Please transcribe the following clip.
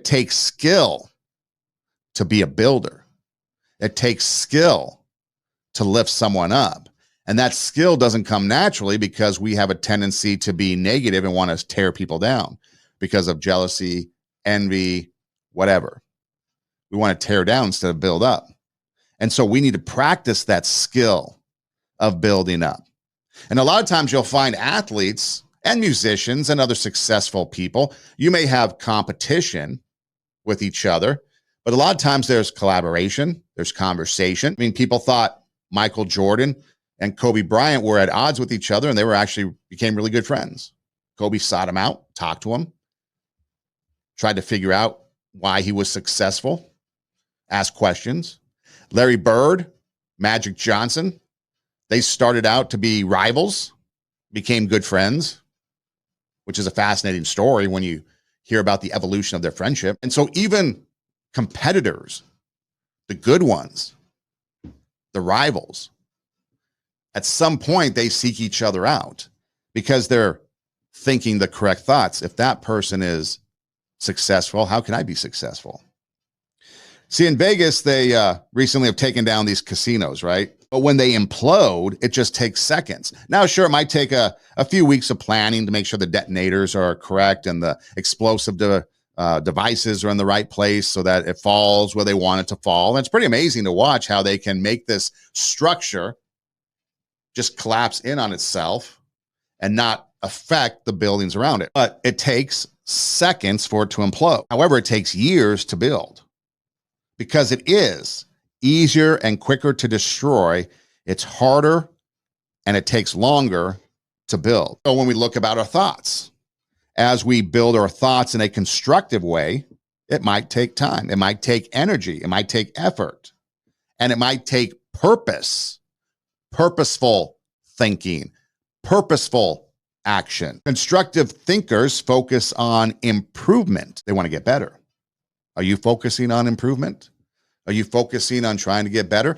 takes skill to be a builder. It takes skill to lift someone up. And that skill doesn't come naturally because we have a tendency to be negative and want to tear people down because of jealousy, envy, whatever. We want to tear down instead of build up. And so we need to practice that skill of building up. And a lot of times you'll find athletes and musicians and other successful people, you may have competition with each other, but a lot of times there's collaboration, there's conversation. I mean, people thought Michael Jordan and Kobe Bryant were at odds with each other, and they became really good friends. Kobe sought him out, talked to him, tried to figure out why he was successful, asked questions. Larry Bird, Magic Johnson, they started out to be rivals, became good friends, which is a fascinating story when you hear about the evolution of their friendship. And so even competitors, the good ones, the rivals, at some point they seek each other out because they're thinking the correct thoughts. If that person is successful, how can I be successful? See, in Vegas, they recently have taken down these casinos, right? But when they implode, it just takes seconds. Now, sure, it might take a few weeks of planning to make sure the detonators are correct and the explosive devices are in the right place so that it falls where they want it to fall. And it's pretty amazing to watch how they can make this structure just collapse in on itself and not affect the buildings around it. But it takes seconds for it to implode. However, it takes years to build because it is easier and quicker to destroy. It's harder and it takes longer to build. So when we look about our thoughts, as we build our thoughts in a constructive way, it might take time. It might take energy. It might take effort. And it might take purpose, purposeful thinking, purposeful action. Constructive thinkers focus on improvement. They want to get better. Are you focusing on improvement? Are you focusing on trying to get better?